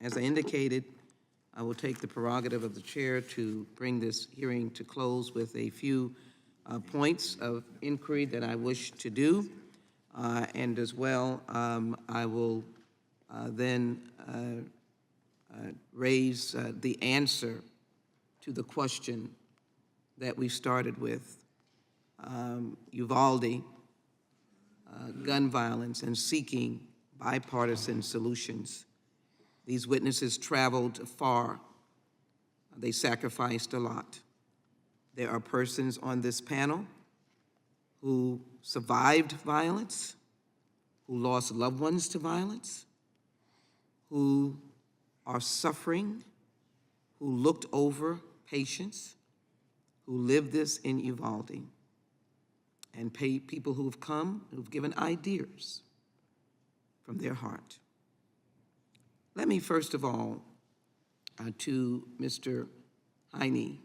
As I indicated, I will take the prerogative of the chair to bring this hearing to close with a few points of inquiry that I wish to do. And as well, I will then raise the answer to the question that we started with. Uvalde, gun violence, and seeking bipartisan solutions. These witnesses traveled far. They sacrificed a lot. There are persons on this panel who survived violence, who lost loved ones to violence, who are suffering, who looked over patients, who lived this in Uvalde, and people who have come, who've given ideas from their heart. Let me first of all, to Mr. Heine,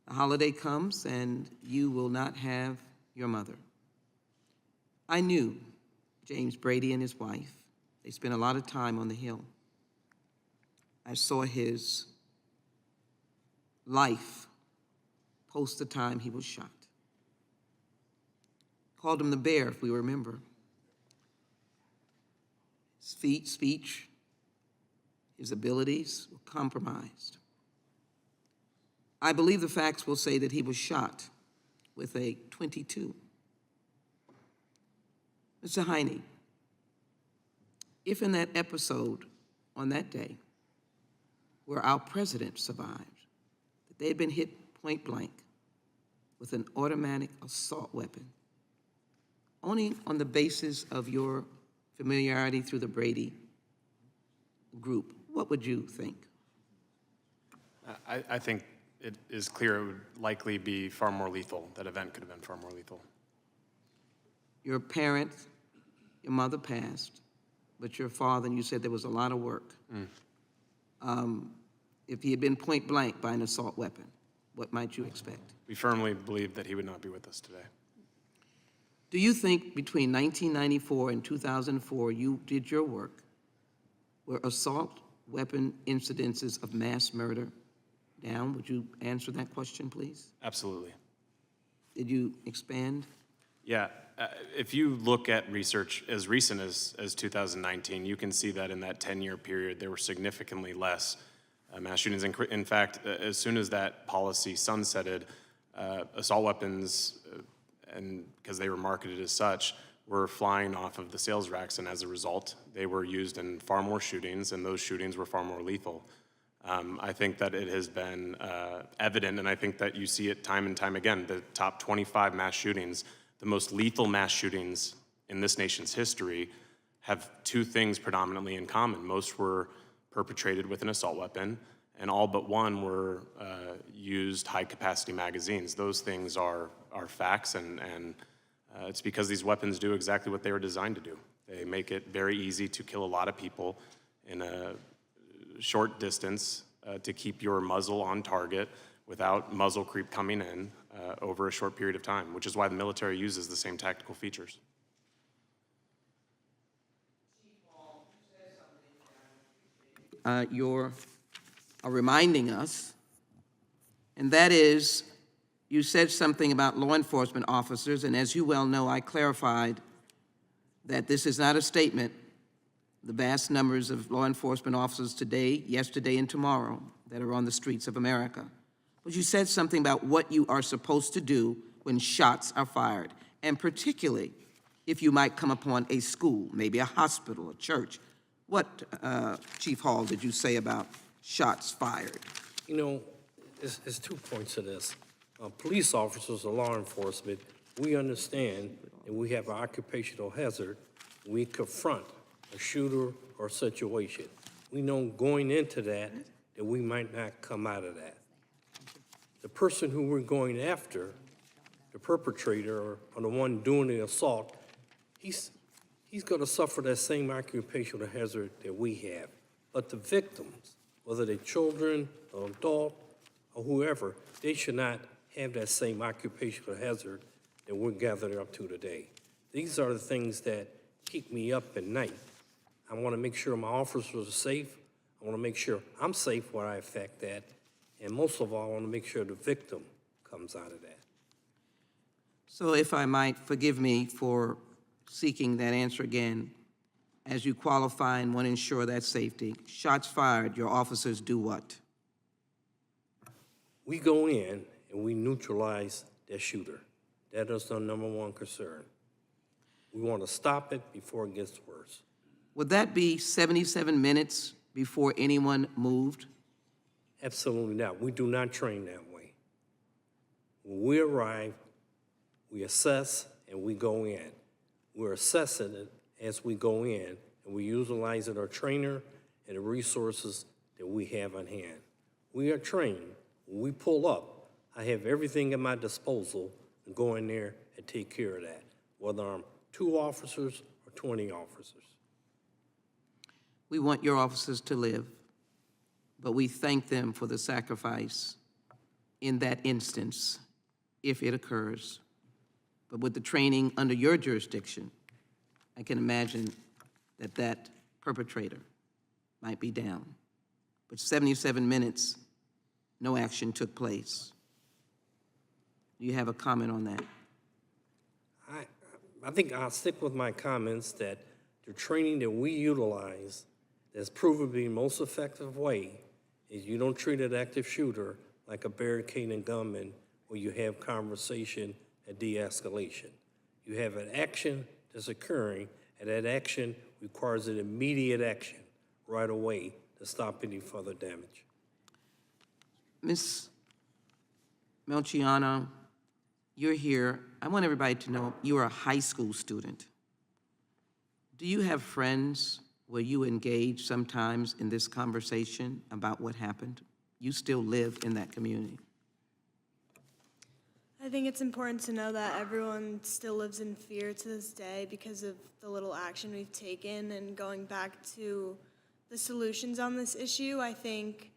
the holiday comes and you will not have your mother. I knew James Brady and his wife. They spent a lot of time on the Hill. I saw his life post the time he was shot. Called him the bear, if we remember. His speech, his abilities were compromised. I believe the facts will say that he was shot with a .22. Mr. Heine, if in that episode on that day where our president survived, that they had been hit point blank with an automatic assault weapon, only on the basis of your familiarity through the Brady group, what would you think? I think it is clear it would likely be far more lethal. That event could have been far more lethal. Your parents, your mother passed, but your father, and you said there was a lot of work. If he had been point blank by an assault weapon, what might you expect? We firmly believe that he would not be with us today. Do you think between 1994 and 2004 you did your work where assault weapon incidences of mass murder down? Would you answer that question, please? Absolutely. Did you expand? Yeah. If you look at research as recent as 2019, you can see that in that 10-year period, there were significantly less mass shootings. In fact, as soon as that policy sunsetted, assault weapons, and because they were marketed as such, were flying off of the sales racks, and as a result, they were used in far more shootings, and those shootings were far more lethal. I think that it has been evident, and I think that you see it time and time again, the top 25 mass shootings, the most lethal mass shootings in this nation's history have two things predominantly in common. Most were perpetrated with an assault weapon, and all but one were used high-capacity magazines. Those things are facts, and it's because these weapons do exactly what they were designed to do. They make it very easy to kill a lot of people in a short distance to keep your muzzle on target without muzzle creep coming in over a short period of time, which is why the military uses the same tactical features. You're reminding us, and that is, you said something about law enforcement officers, and as you well know, I clarified that this is not a statement. The vast numbers of law enforcement officers today, yesterday, and tomorrow that are on the streets of America. But you said something about what you are supposed to do when shots are fired, and particularly if you might come upon a school, maybe a hospital, a church. What, Chief Hall, did you say about shots fired? You know, there's 2 points to this. Police officers or law enforcement, we understand that we have an occupational hazard. We confront a shooter or situation. We know going into that we might not come out of that. The person who we're going after, the perpetrator or the one doing the assault, he's going to suffer that same occupational hazard that we have. But the victims, whether they're children, or adult, or whoever, they should not have that same occupational hazard that we're gathered up to today. These are the things that keep me up at night. I want to make sure my officers are safe. I want to make sure I'm safe where I affect that, and most of all, I want to make sure the victim comes out of that. So if I might, forgive me for seeking that answer again. As you qualify and want to ensure that safety, shots fired, your officers do what? We go in and we neutralize that shooter. That is our number one concern. We want to stop it before it gets worse. Would that be 77 minutes before anyone moved? Absolutely not. We do not train that way. When we arrive, we assess and we go in. We're assessing it as we go in, and we're utilizing our trainer and the resources that we have on hand. We are trained. When we pull up, I have everything at my disposal to go in there and take care of that, whether I'm 2 officers or 20 officers. We want your officers to live, but we thank them for the sacrifice in that instance, if it occurs. But with the training under your jurisdiction, I can imagine that that perpetrator might be down. But 77 minutes, no action took place. Do you have a comment on that? I think I'll stick with my comments that the training that we utilize that's proven to be the most effective way is you don't treat an active shooter like a barricading gunman where you have conversation and de-escalation. You have an action that's occurring, and that action requires an immediate action right away to stop any further damage. Ms. Melchiano, you're here. I want everybody to know you are a high school student. Do you have friends where you engage sometimes in this conversation about what happened? You still live in that community. I think it's important to know that everyone still lives in fear to this day because of the little action we've taken. And going back to the solutions on this issue, I think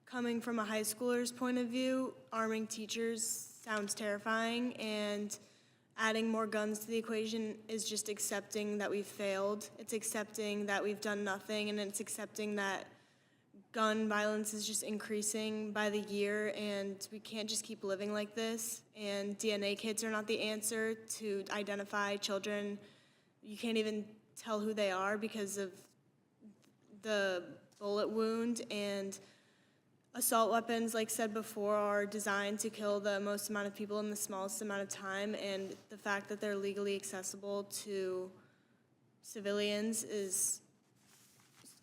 coming from a high schooler's point of view, arming teachers sounds terrifying, and adding more guns to the equation is just accepting that we've failed. It's accepting that we've done nothing, and it's accepting that gun violence is just increasing by the year, and we can't just keep living like this. And DNA kits are not the answer to identify children. You can't even tell who they are because of the bullet wound. And assault weapons, like said before, are designed to kill the most amount of people in the smallest amount of time. And the fact that they're legally accessible to civilians is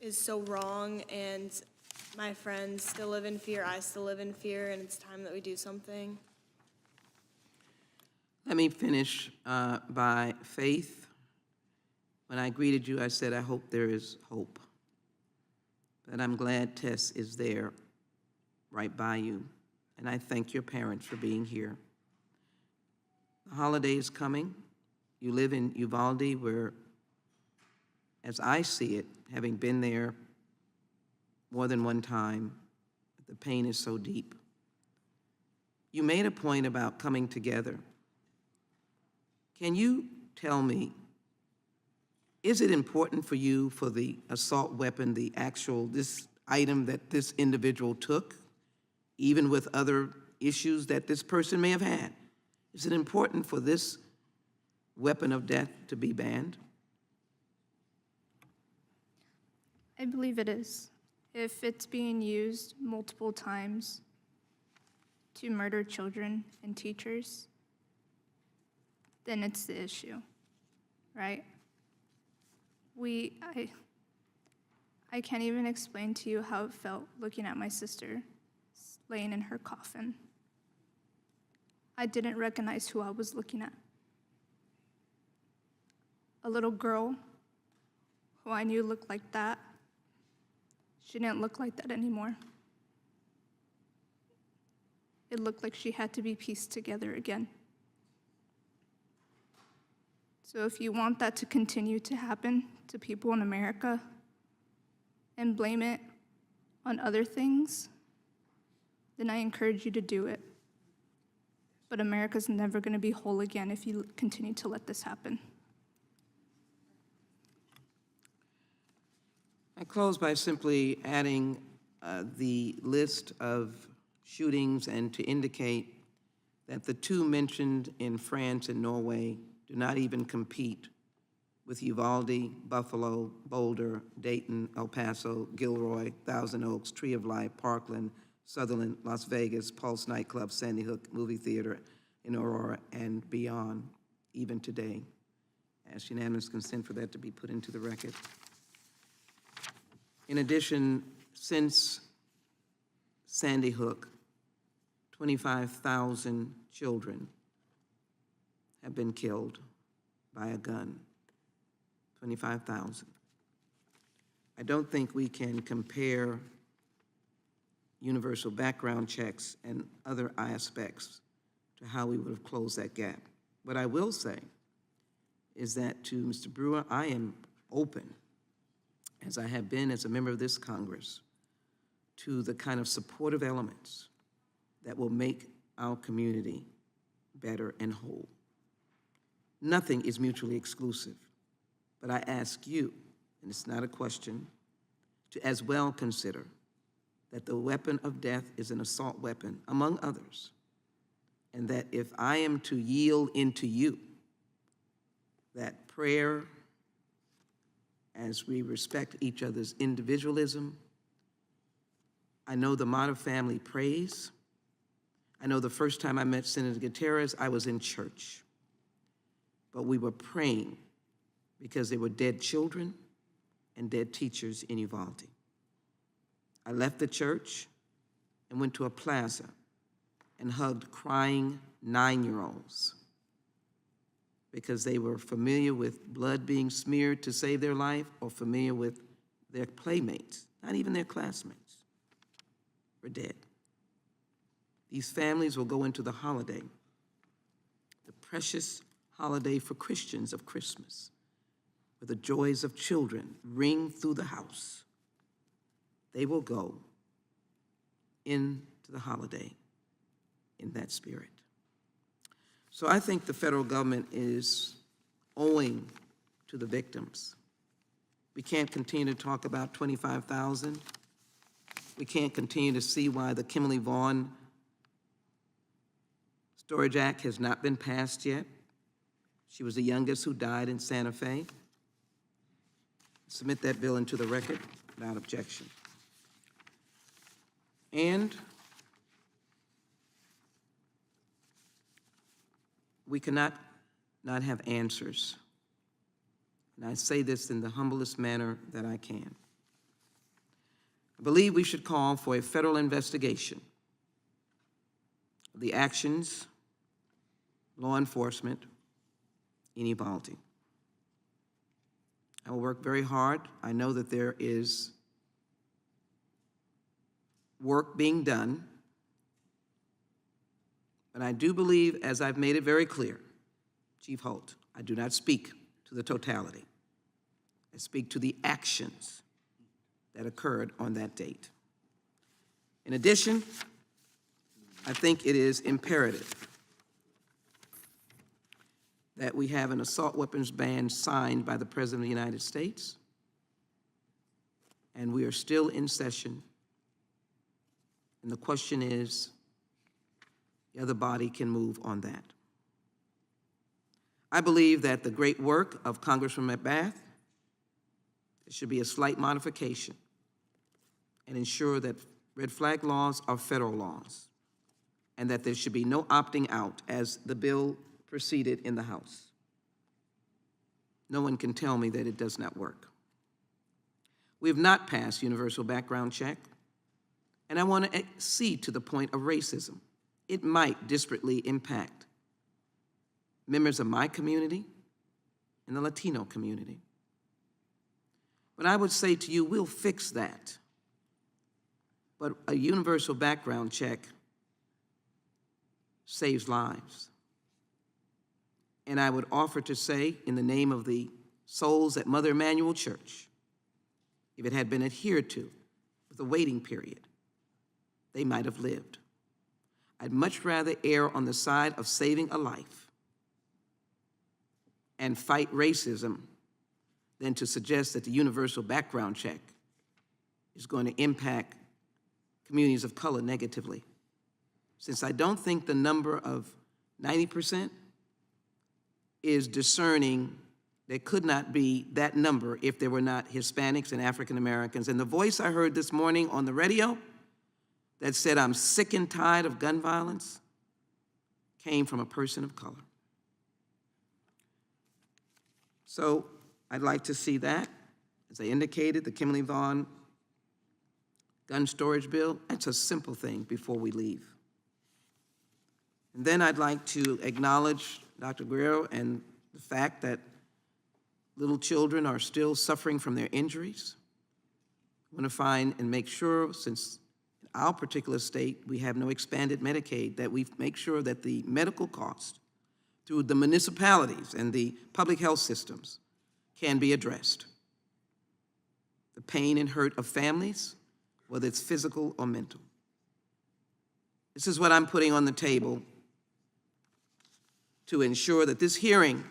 so wrong. And my friends still live in fear, I still live in fear, and it's time that we do something. Let me finish by faith. When I greeted you, I said, I hope there is hope. But I'm glad Tess is there right by you. And I thank your parents for being here. The holiday is coming. You live in Uvalde, where, as I see it, having been there more than one time, the pain is so deep. You made a point about coming together. Can you tell me, is it important for you for the assault weapon, the actual, this item that this individual took, even with other issues that this person may have had? Is it important for this weapon of death to be banned? I believe it is. If it's being used multiple times to murder children and teachers, then it's the issue, right? I can't even explain to you how it felt looking at my sister laying in her coffin. I didn't recognize who I was looking at. A little girl who I knew looked like that, she didn't look like that anymore. It looked like she had to be pieced together again. So if you want that to continue to happen to people in America and blame it on other things, then I encourage you to do it. But America's never going to be whole again if you continue to let this happen. I close by simply adding the list of shootings and to indicate that the two mentioned in France and Norway do not even compete with Uvalde, Buffalo, Boulder, Dayton, El Paso, Gilroy, Thousand Oaks, Tree of Life, Parkland, Sutherland, Las Vegas, Pulse Nightclub, Sandy Hook Movie Theater in Aurora, and beyond, even today. Ask unanimous consent for that to be put into the record. In addition, since Sandy Hook, 25,000 children have been killed by a gun. 25,000. I don't think we can compare universal background checks and other aspects to how we would have closed that gap. What I will say is that to Mr. Brewer, I am open, as I have been as a member of this Congress, to the kind of supportive elements that will make our community better and whole. Nothing is mutually exclusive, but I ask you, and it's not a question, to as well consider that the weapon of death is an assault weapon, among others, and that if I am to yield into you, that prayer, as we respect each other's individualism, I know the Mata family prays. I know the first time I met Senator Gutierrez, I was in church. But we were praying because there were dead children and dead teachers in Uvalde. I left the church and went to a plaza and hugged crying 9-year-olds because they were familiar with blood being smeared to save their life or familiar with their playmates, not even their classmates, were dead. These families will go into the holiday, the precious holiday for Christians of Christmas, where the joys of children ring through the house. They will go into the holiday in that spirit. So I think the federal government is owing to the victims. We can't continue to talk about 25,000. We can't continue to see why the Kimberly Vaughn Storage Act has not been passed yet. She was the youngest who died in Santa Fe. Submit that bill into the record without objection. And we cannot not have answers. And I say this in the humblest manner that I can. I believe we should call for a federal investigation of the actions of law enforcement in Uvalde. I will work very hard. I know that there is work being done, but I do believe, as I've made it very clear, Chief Holt, I do not speak to the totality. I speak to the actions that occurred on that date. In addition, I think it is imperative that we have an assault weapons ban signed by the President of the United States, and we are still in session. And the question is, the other body can move on that. I believe that the great work of Congressman McBath, there should be a slight modification and ensure that red flag laws are federal laws and that there should be no opting out as the bill proceeded in the House. No one can tell me that it does not work. We have not passed universal background check, and I want to accede to the point of racism. It might disparately impact members of my community and the Latino community. But I would say to you, we'll fix that. But a universal background check saves lives. And I would offer to say, in the name of the souls at Mother Emanuel Church, if it had been adhered to with a waiting period, they might have lived. I'd much rather err on the side of saving a life and fight racism than to suggest that the universal background check is going to impact communities of color negatively. Since I don't think the number of 90% is discerning, there could not be that number if there were not Hispanics and African Americans. And the voice I heard this morning on the radio that said, "I'm sick and tired of gun violence," came from a person of color. So I'd like to see that. As I indicated, the Kimberly Vaughn gun storage bill, that's a simple thing before we leave. And then I'd like to acknowledge Dr. Guerrero and the fact that little children are still suffering from their injuries. I want to find and make sure, since in our particular state we have no expanded Medicaid, that we make sure that the medical costs through the municipalities and the public health systems can be addressed. The pain and hurt of families, whether it's physical or mental. This is what I'm putting on the table to ensure that this hearing